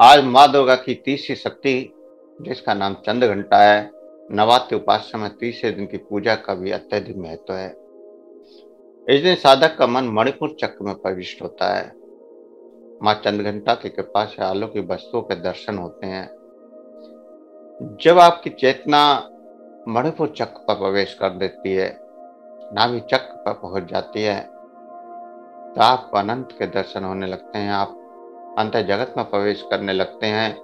आज माँ दुर्गा की तीसरी शक्ति, जिसका नाम चंद्र घंटा है, नवरात्रि उपासना में तीसरे दिन की पूजा का भी अत्यधिक महत्व है। इस दिन साधक का मन मणिपुर चक्र में प्रविष्ट होता है। माँ चंद्र घंटा की कृपा से अलौकिक वस्तुओं के दर्शन होते हैं। जब आपकी चेतना मणिपुर चक्र पर प्रवेश कर देती है, नाभि चक्र पर पहुंच जाती है, तो आपको अनंत के दर्शन होने लगते हैं। आप अंतर जगत में प्रवेश करने लगते हैं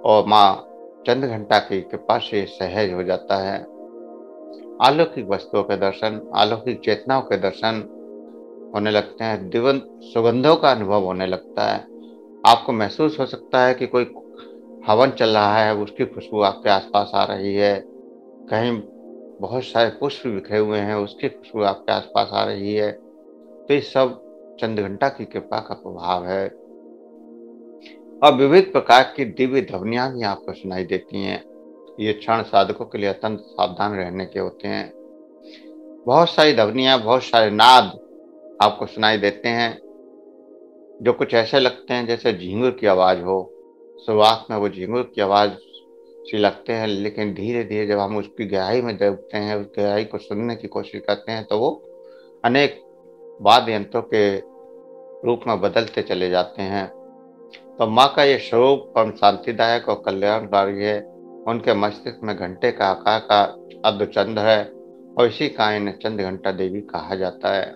और माँ चंद्र घंटा की कृपा से सहज हो जाता है। अलौकिक वस्तुओं के दर्शन, अलौकिक चेतनाओं के दर्शन होने लगते हैं। दिव्य सुगंधों का अनुभव होने लगता है। आपको महसूस हो सकता है कि कोई हवन चल रहा है, उसकी खुशबू आपके आसपास आ रही है। कहीं बहुत सारे पुष्प बिखरे हुए हैं, उसकी खुशबू आपके आसपास आ रही है। तो ये सब चंद्र घंटा की कृपा का प्रभाव है। और विविध प्रकार की दिव्य ध्वनियां भी आपको सुनाई देती हैं। ये क्षण साधकों के लिए अत्यंत सावधान रहने के होते हैं। बहुत सारी ध्वनियां, बहुत सारे नाद आपको सुनाई देते हैं, जो कुछ ऐसे लगते हैं जैसे झींगुर की आवाज हो। शुरुआत में वो झींगुर की आवाज सी लगते हैं, लेकिन धीरे धीरे जब हम उसकी गहराई में डूबते हैं, उस गहराई को सुनने की कोशिश करते हैं, तो वो अनेक वाद्य यंत्रों के रूप में बदलते चले जाते हैं। तो माँ का ये स्वरूप परम शांतिदायक और कल्याणकारी है। उनके मस्तिष्क में घंटे का आकार का अर्धचंद्र है और इसी कारण इन्हें चंद्र घंटा देवी कहा जाता है।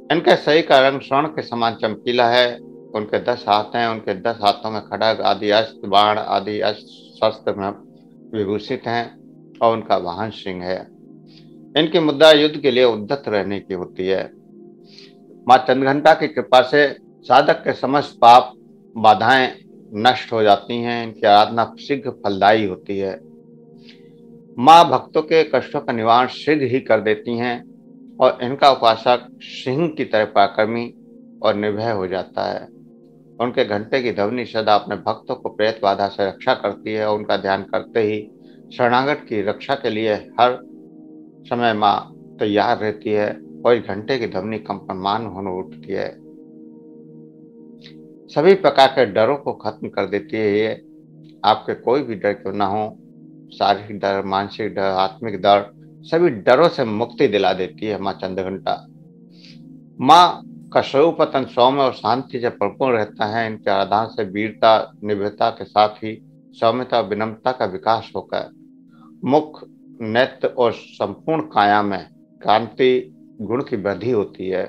इनके शरीर का रंग स्वर्ण के समान चमकीला है। उनके 10 हाथ हैं। उनके 10 हाथों में खड्ग आदि अस्त्र, बाण आदि अस्त्र शस्त्र में विभूषित हैं और उनका वाहन सिंह है। इनकी मुद्रा युद्ध के लिए उद्यत रहने की होती है। माँ चंद्रघंटा की कृपा से साधक के समस्त पाप बाधाएं नष्ट हो जाती हैं। इनकी आराधना शीघ्र फलदायी होती है। माँ भक्तों के कष्टों का निवारण शीघ्र ही कर देती हैं और इनका उपासक सिंह की तरह पराक्रमी और निर्भय हो जाता है। उनके घंटे की ध्वनि सदा अपने भक्तों को प्रेत बाधा से रक्षा करती है और उनका ध्यान करते ही शरणागत की रक्षा के लिए हर समय माँ तैयार रहती है और इस घंटे की ध्वनि कंपमान होने उठती है। सभी प्रकार के डरों को खत्म कर देती है। ये आपके कोई भी डर क्यों ना हो, शारीरिक डर, मानसिक डर, आत्मिक डर, सभी डरों से मुक्ति दिला देती है माँ चंद्रघंटा। माँ का स्वरूप अत्यंत सौम्य और शांति से परिपूर्ण रहता है। इनके आराधना से वीरता, निर्भयता के साथ ही सौम्यता और विनम्रता का विकास होकर मुख, नेत्र और संपूर्ण काया में कांति गुण की वृद्धि होती है।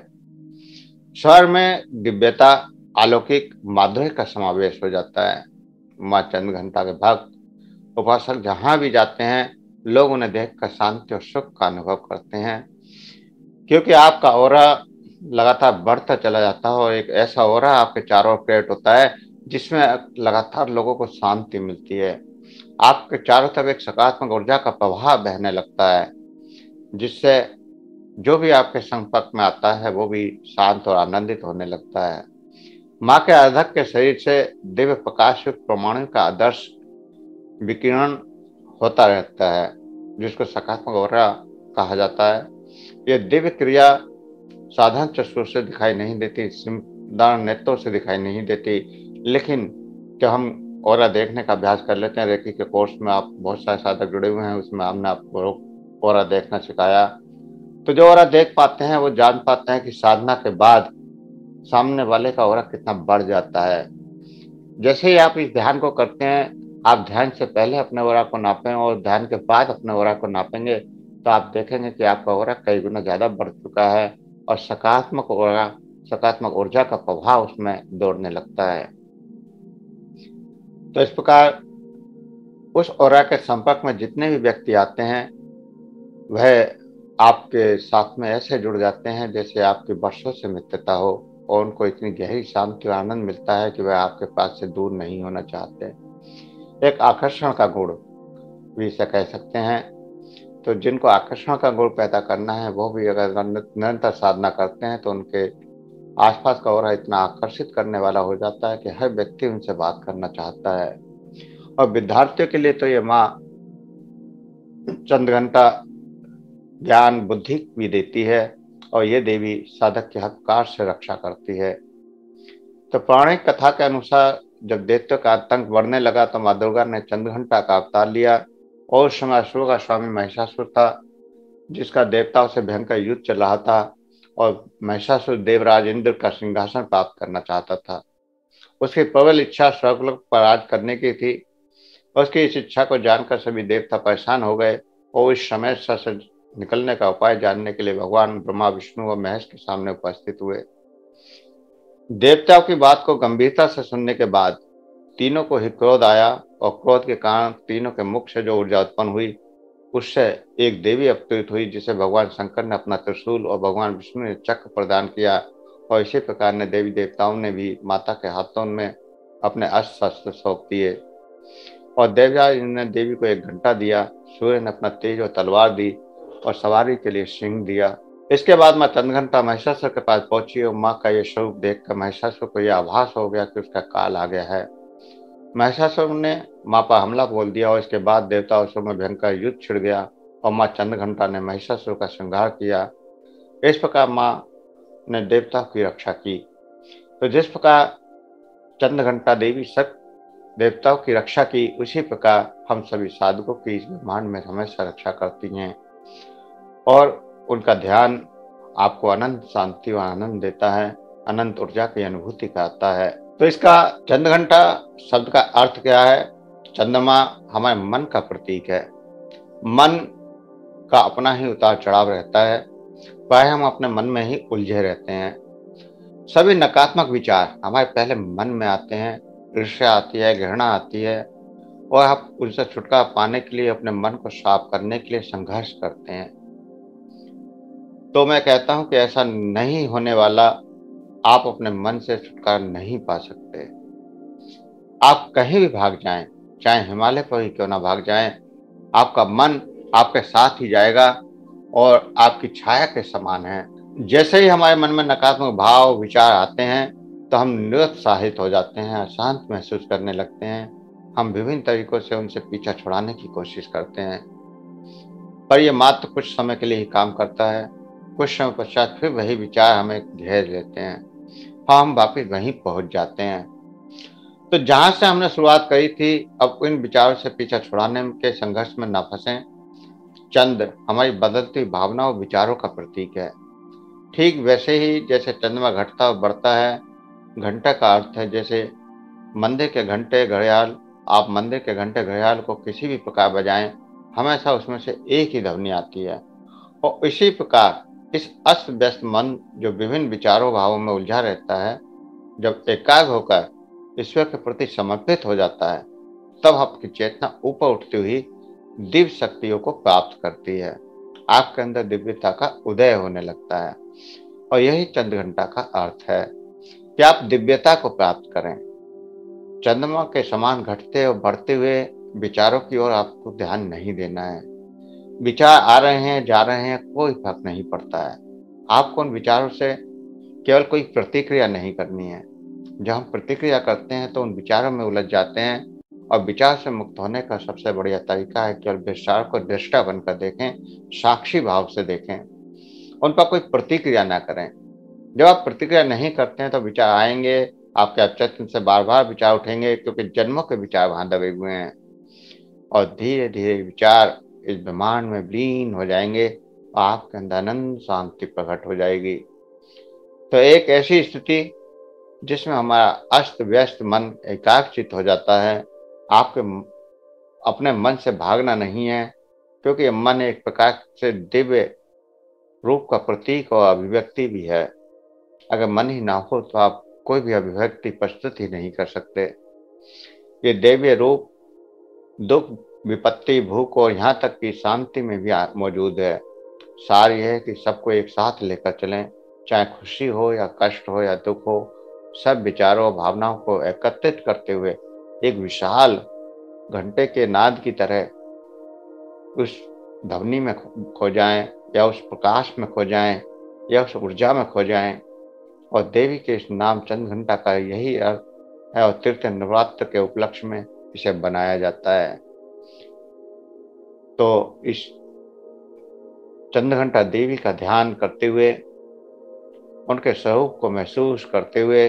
स्वर में दिव्यता, अलौकिक माधुर्य का समावेश हो जाता है। माँ चंद्रघंटा के भक्त उपासक जहां भी जाते हैं, लोग उन्हें देखकर शांति और सुख का अनुभव करते हैं, क्योंकि आपका ऑरा लगातार बढ़ता चला जाता है और एक ऐसा ऑरा आपके चारों ओर क्रिएट होता है जिसमें लगातार लोगों को शांति मिलती है। आपके चारों तरफ एक सकारात्मक ऊर्जा का प्रवाह बहने लगता है, जिससे जो भी आपके संपर्क में आता है वो भी शांत और आनंदित होने लगता है। माँ के आराधक के शरीर से दिव्य प्रकाश युक्त परमाणु का आदर्श विकिरण होता रहता है, जिसको सकारात्मक ऑरा कहा जाता है। यह दिव्य क्रिया साधारण चक्षु से दिखाई नहीं देती, साधारण नेत्रों से दिखाई नहीं देती, लेकिन जब हम ऑरा देखने का अभ्यास कर लेते हैं, रेकी के कोर्स में आप बहुत सारे साधक जुड़े हुए हैं, उसमें हमने आपको ऑरा देखना सिखाया। तो जो ऑरा देख पाते हैं वो जान पाते हैं कि साधना के बाद सामने वाले का ऑरा कितना बढ़ जाता है। जैसे ही आप इस ध्यान को करते हैं, आप ध्यान से पहले अपने ऑरा को नापें और ध्यान के बाद अपने ऑरा को नापेंगे, तो आप देखेंगे कि आपका ऑरा कई गुना ज्यादा बढ़ चुका है और सकारात्मक ऑरा, सकारात्मक ऊर्जा का प्रभाव उसमें दौड़ने लगता है। तो इस प्रकार उस ऑरा के संपर्क में जितने भी व्यक्ति आते हैं, वह आपके साथ में ऐसे जुड़ जाते हैं जैसे आपकी वर्षों से मित्रता हो और उनको इतनी गहरी शांति और आनंद मिलता है कि वह आपके पास से दूर नहीं होना चाहते। एक आकर्षण का गुण भी इसे कह सकते हैं। तो जिनको आकर्षण का गुण पैदा करना है, वो भी अगर निरंतर साधना करते हैं तो उनके आसपास का ऑरा इतना आकर्षित करने वाला हो जाता है कि हर व्यक्ति उनसे बात करना चाहता है। और विद्यार्थियों के लिए तो ये माँ चंद्रघंटा ज्ञान बुद्धि भी देती है और ये देवी साधक के हर प्रकार से रक्षा करती है। तो पौराणिक कथा के अनुसार जब दैत्यों का आतंक बढ़ने लगा तो माँ दुर्गा ने चंद्रघंटा का अवतार लिया। और उस समय असुरों का स्वामी महिषासुर था, जिसका देवताओं से भयंकर युद्ध चल रहा था। और महिषासुर देवराज इंद्र का सिंहासन प्राप्त करना चाहता था। उसकी प्रबल इच्छा स्वर्गलोक पर राज करने की थी। उसकी इस इच्छा को जानकर सभी देवता परेशान हो गए और इस समस्या से निकलने का उपाय जानने के लिए भगवान ब्रह्मा, विष्णु और महेश के सामने उपस्थित हुए। देवताओं की बात को गंभीरता से सुनने के बाद तीनों को ही क्रोध आया और क्रोध के कारण तीनों के मुख से जो ऊर्जा उत्पन्न हुई उससे एक देवी अवतरित हुई, जिसे भगवान शंकर ने अपना त्रिशूल और भगवान विष्णु ने चक्र प्रदान किया। और इसी प्रकार ने देवी देवताओं ने भी माता के हाथों में अपने अस्त्र शस्त्र सौंप दिए। और देवराज ने देवी को एक घंटा दिया, सूर्य ने अपना तेज और तलवार दी और सवारी के लिए सिंह दिया। इसके बाद माँ चंद्रघंटा महिषासुर के पास पहुंची और माँ का यह स्वरूप देखकर महिषासुर को यह आभास हो गया कि उसका काल आ गया है। महिषासुर ने माँ पर हमला बोल दिया और इसके बाद देवता असुर में भयंकर युद्ध छिड़ गया और माँ चंद्रघंटा ने महिषासुर का श्रृंगार किया। इस प्रकार माँ ने देवताओं की रक्षा की। तो जिस प्रकार चंद्रघंटा देवी सब देवताओं की रक्षा की, उसी प्रकार हम सभी साधकों की इस ब्रह्मांड में हमेशा रक्षा करती हैं और उनका ध्यान आपको अनंत शांति और आनंद देता है, अनंत ऊर्जा की अनुभूति कराता है। तो इसका चंद्रघंटा शब्द का अर्थ क्या है? चंद्रमा हमारे मन का प्रतीक है। मन का अपना ही उतार चढ़ाव रहता है, प्राय हम अपने मन में ही उलझे रहते हैं। सभी नकारात्मक विचार हमारे पहले मन में आते हैं, ईर्ष्या आती है, घृणा आती है और आप उनसे छुटकारा पाने के लिए अपने मन को साफ करने के लिए संघर्ष करते हैं। तो मैं कहता हूं कि ऐसा नहीं होने वाला। आप अपने मन से छुटकारा नहीं पा सकते। आप कहीं भी भाग जाएं, चाहे हिमालय पर ही क्यों ना भाग जाएं, आपका मन आपके साथ ही जाएगा और आपकी छाया के समान है। जैसे ही हमारे मन में नकारात्मक भाव विचार आते हैं तो हम निरुत्साहित हो जाते हैं, अशांत महसूस करने लगते हैं। हम विभिन्न तरीकों से उनसे पीछा छुड़ाने की कोशिश करते हैं, पर यह मात्र कुछ समय के लिए ही काम करता है। कुछ समय पश्चात फिर वही विचार हमें घेर लेते हैं, हम वापिस वहीं पहुंच जाते हैं। तो जहां से हमने शुरुआत करी थी, अब इन विचारों से पीछा छुड़ाने के संघर्ष में न फंसें। चंद्र हमारी बदलती भावनाओं और विचारों का प्रतीक है। ठीक वैसे ही जैसे चंद्रमा घटता और बढ़ता है, घंटा का अर्थ है जैसे मंदिर के घंटे घड़ियाल। आप मंदिर के घंटे घड़ियाल को किसी भी प्रकार बजाएं, हमेशा उसमें से एक ही ध्वनि आती है। और इसी प्रकार इस अस्त व्यस्त मन जो विभिन्न विचारों भावों में उलझा रहता है, जब एकाग्र होकर ईश्वर के प्रति समर्पित हो जाता है, तब आपकी चेतना ऊपर उठती हुई दिव्य शक्तियों को प्राप्त करती है। आपके अंदर दिव्यता का उदय होने लगता है और यही चंद्रघंटा का अर्थ है कि आप दिव्यता को प्राप्त करें। चंद्रमा के समान घटते और बढ़ते हुए विचारों की ओर आपको ध्यान नहीं देना है। विचार आ रहे हैं, जा रहे हैं, कोई फर्क नहीं पड़ता है। आपको उन विचारों से केवल कोई प्रतिक्रिया नहीं करनी है। जब हम प्रतिक्रिया करते हैं तो उन विचारों में उलझ जाते हैं और विचार से मुक्त होने का सबसे बढ़िया तरीका है केवल विचार को दृष्टा बनकर देखें, साक्षी भाव से देखें, उन पर कोई प्रतिक्रिया ना करें। जब आप प्रतिक्रिया नहीं करते हैं तो विचार आएंगे, आपके अवचेतन से बार बार विचार उठेंगे, क्योंकि जन्मों के विचार वहां दबे हुए हैं और धीरे धीरे विचार इस ब्रह्मांड में विलीन हो जाएंगे और आपके अंदर अनंत शांति प्रकट हो जाएगी। तो एक ऐसी स्थिति जिसमें हमारा अस्त व्यस्त मन एकाग्रचित हो जाता है। आपके अपने मन से भागना नहीं है, क्योंकि मन एक प्रकार से दिव्य रूप का प्रतीक और अभिव्यक्ति भी है। अगर मन ही ना हो तो आप कोई भी अभिव्यक्ति प्रस्तुत ही नहीं कर सकते। ये दिव्य रूप दुख, विपत्ति, भूख और यहाँ तक कि शांति में भी मौजूद है। सार यह है कि सबको एक साथ लेकर चलें, चाहे खुशी हो या कष्ट हो या दुख हो। सब विचारों और भावनाओं को एकत्रित करते हुए एक विशाल घंटे के नाद की तरह उस ध्वनि में खो जाएं या उस प्रकाश में खो जाएं या उस ऊर्जा में खो जाएं। और देवी के इस नाम चंद्रघंटा का यही अर्थ है और तीर्थ नवरात्र के उपलक्ष्य में इसे बनाया जाता है। तो इस चंद्रघंटा देवी का ध्यान करते हुए, उनके स्वरूप को महसूस करते हुए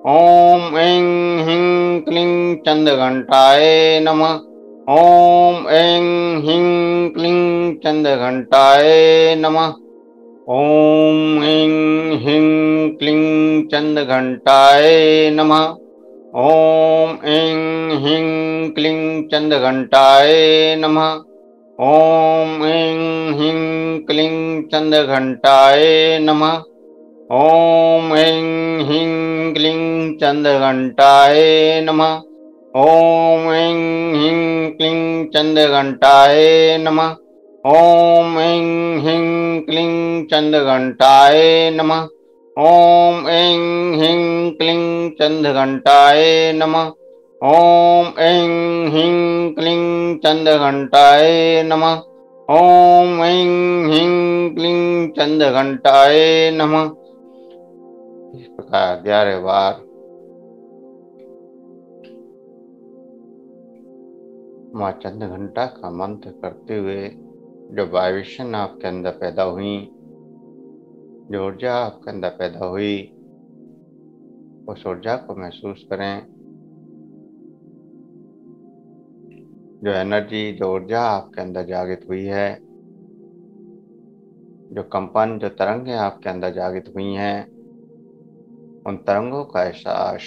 ओम ऐं ह्रीं क्लीं चंद्रघंटाय नमः। ओम ऐं ह्रीं क्लीं चंद्रघंटाय नमः। ओम ऐं ह्रीं क्लीं चंद्रघंटाय नमः। ओम ऐं ह्रीं क्लीं चंद्रघंटाय नमः। ओम ऐं ह्रीं क्लीं चंद्रघंटाय नमः। ओम ऐं ह्रीं क्लीं चंद्रघंटाय नमः। ओम ऐं ह्रीं क्लीं चंद्रघंटाय नमः। ओम ऐं ह्रीं क्लीं चंद्रघंटाय नमः। ओम ऐं ह्रीं क्लीं चंद्रघंटाय नमः। ओम ऐं ह्रीं क्लीं चंद्रघंटाय नमः। ओम ऐं ह्रीं क्लीं चंद्रघंटाय नमः। इस प्रकार 11 बार माँ चंद्रघंटा का मंत्र करते हुए जो वाइब्रेशन आपके अंदर पैदा हुई, जो ऊर्जा आपके अंदर पैदा हुई, उस ऊर्जा को महसूस करें। जो एनर्जी, जो ऊर्जा आपके अंदर जागृत हुई है, जो कंपन, जो तरंगें आपके अंदर जागृत हुई हैं, उन तरंगों का एहसास